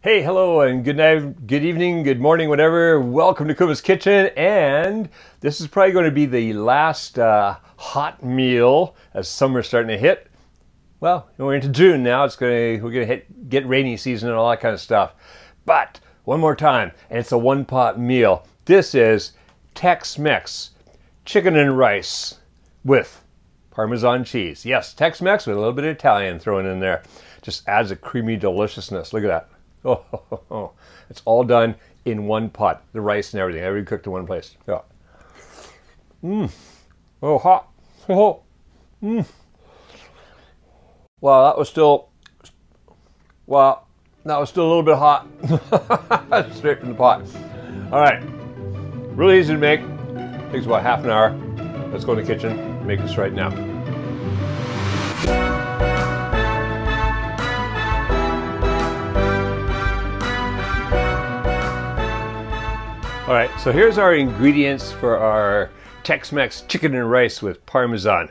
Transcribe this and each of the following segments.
Hey, hello, and good night, good evening, good morning, whatever. Welcome to Kuma's Kitchen, and this is probably going to be the last hot meal as summer's starting to hit. Well, we're into June now. We're gonna get rainy season and all that kind of stuff. But one more time, and it's a one-pot meal. This is Tex-Mex chicken and rice with Parmesan cheese. Yes, Tex-Mex with a little bit of Italian thrown in there. Just adds a creamy deliciousness. Look at that. Oh, it's all done in one pot. The rice and everything. Everything cooked in one place. Yeah. Oh, hot. Oh. Wow, that was still a little bit hot. Straight from the pot. All right. Really easy to make. Takes about half an hour. Let's go in the kitchen and make this right now. All right, so here's our ingredients for our Tex-Mex chicken and rice with Parmesan.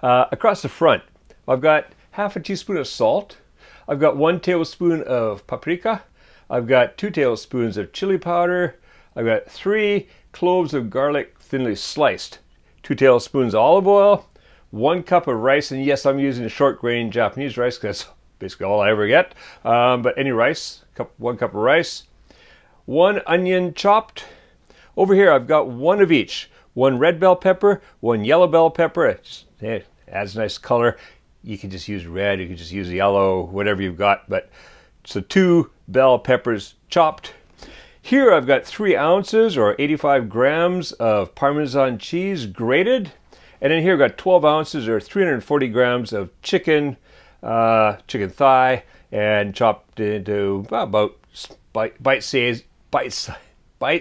Across the front, I've got half a teaspoon of salt. I've got 1 tablespoon of paprika. I've got 2 tablespoons of chili powder. I've got 3 cloves of garlic thinly sliced. 2 tablespoons of olive oil. 1 cup of rice, and yes, I'm using a short grain Japanese rice because that's basically all I ever get. But any rice, 1 cup of rice. 1 onion chopped. Over here I've got 1 of each. 1 red bell pepper, 1 yellow bell pepper. It adds nice color. You can just use red, you can just use yellow, whatever you've got. But so 2 bell peppers chopped. Here I've got 3 ounces or 85 grams of Parmesan cheese grated. And then here I've got 12 ounces or 340 grams of chicken thigh, and chopped into about bite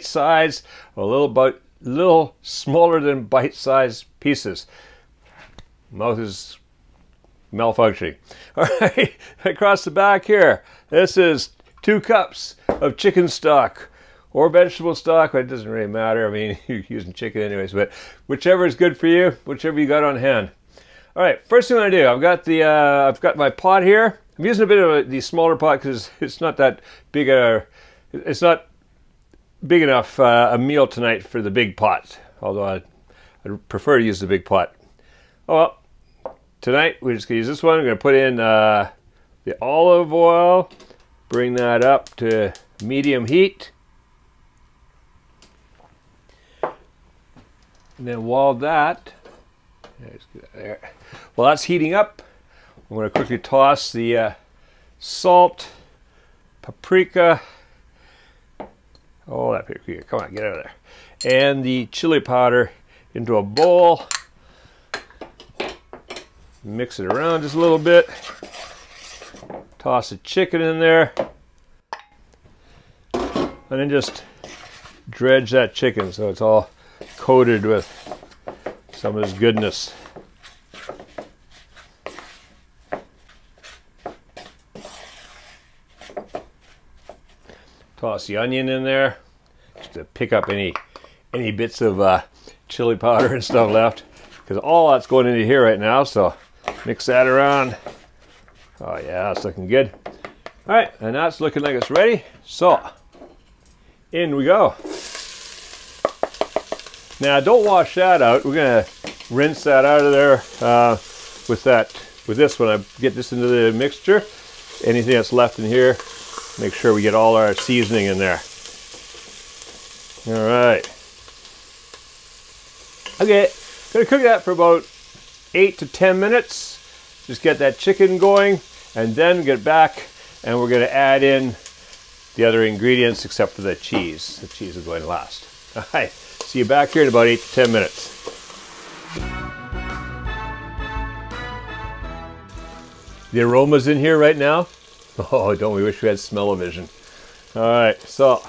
size, a little smaller than bite size pieces. Mouth is malfunctioning. All right, across the back here, this is 2 cups of chicken stock or vegetable stock. It doesn't really matter. I mean, you're using chicken anyways, but whichever is good for you, whichever you got on hand. All right, first thing I'm gonna do, I've got my pot here. I'm using a bit of the smaller pot because it's not that big it's not big enough a meal tonight for the big pot. Although I'd prefer to use the big pot. Oh well, tonight we're just gonna use this one. I'm gonna put in the olive oil, bring that up to medium heat, and then while that's heating up, I'm going to quickly toss the salt, paprika, oh that paprika, come on, get out of there, and the chili powder into a bowl. Mix it around just a little bit. Toss the chicken in there. And then just dredge that chicken so it's all coated with some of this goodness. Toss the onion in there just to pick up any bits of chili powder and stuff left, because all that's going into here right now. So mix that around. Oh yeah, that's looking good. All right, and that's looking like it's ready. So in we go. Now don't wash that out. We're gonna rinse that out of there with this when I get this into the mixture. Anything that's left in here, make sure we get all our seasoning in there. All right. Okay, gonna cook that for about 8 to 10 minutes. Just get that chicken going, and then get back, and we're gonna add in the other ingredients except for the cheese. The cheese is going last. All right, see you back here in about 8 to 10 minutes. The aroma's in here right now. Oh, don't we wish we had smell-o-vision. All right, so,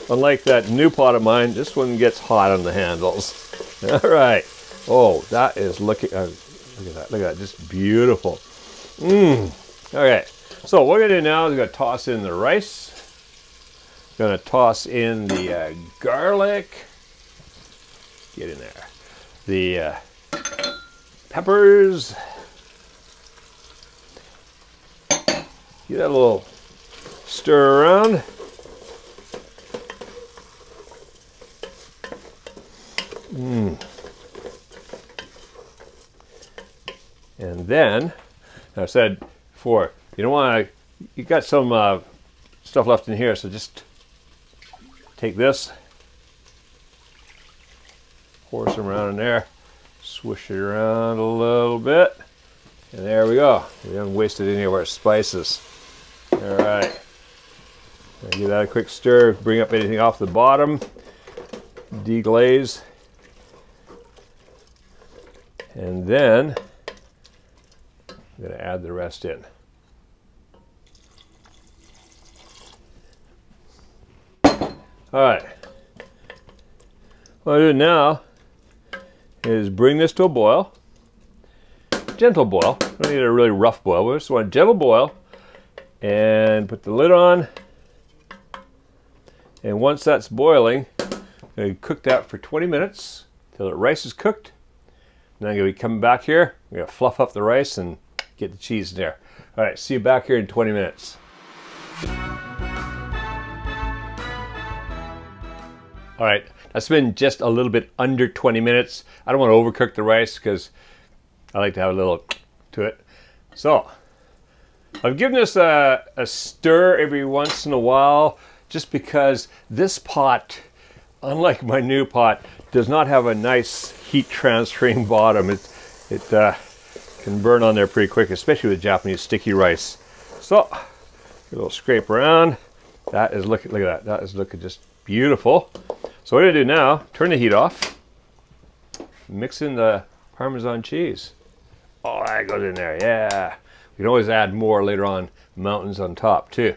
unlike that new pot of mine, this one gets hot on the handles. All right. Oh, that is looking, look at that, just beautiful. Okay, so what we're gonna do now is we're gonna toss in the rice. Gonna toss in the garlic. Get in there. The peppers. Get that a little Stir around. And then, I said before, you don't want to, you got some stuff left in here, so just take this, pour some around in there, swish it around a little bit, and there we go. We haven't wasted any of our spices. All right, give that a quick stir, bring up anything off the bottom, deglaze, and then I'm going to add the rest in. All right, what I'll do now is bring this to a boil, gentle boil. Don't need a really rough boil, we just want a gentle boil, and put the lid on. And once that's boiling, I'm going to cook that for 20 minutes till the rice is cooked. And then I'm going to be coming back here. I'm going to fluff up the rice and get the cheese in there. All right, see you back here in 20 minutes. All right, that's been just a little bit under 20 minutes. I don't want to overcook the rice because I like to have a little to it. So I've given this a stir every once in a while just because this pot, unlike my new pot, does not have a nice heat transferring bottom. It can burn on there pretty quick, especially with Japanese sticky rice. So a little scrape around. That is looking, look at that. That is looking just beautiful. So what I'm going to do now, turn the heat off, mix in the Parmesan cheese. Oh, that goes in there, yeah. We can always add more later on, mountains on top too.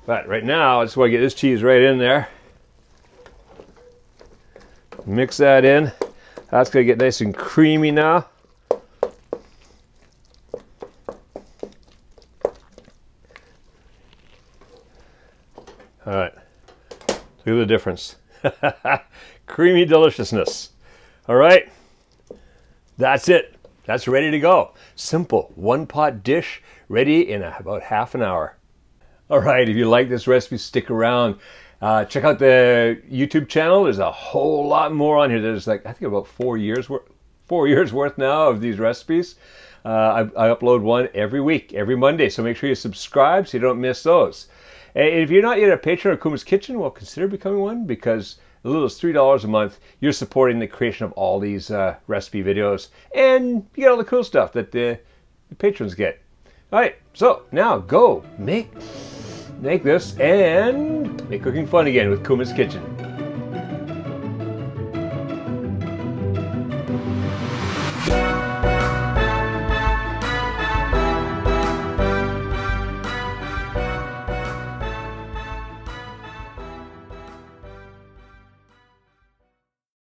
But right now, I just want to get this cheese right in there. Mix that in. That's going to get nice and creamy now. All right, look at the difference. Creamy deliciousness. All right, that's it. That's ready to go. Simple one pot dish ready in about half an hour. All right, if you like this recipe, stick around. Check out the YouTube channel. There's a whole lot more on here. There's like, I think about 4 years worth now of these recipes. I upload one every week, every Monday. So make sure you subscribe so you don't miss those. And if you're not yet a patron of Kuma's Kitchen, well, consider becoming one, because as little as $3 a month, you're supporting the creation of all these recipe videos, and you get all the cool stuff that the patrons get. All right, so now go make this and make cooking fun again with Kuma's Kitchen.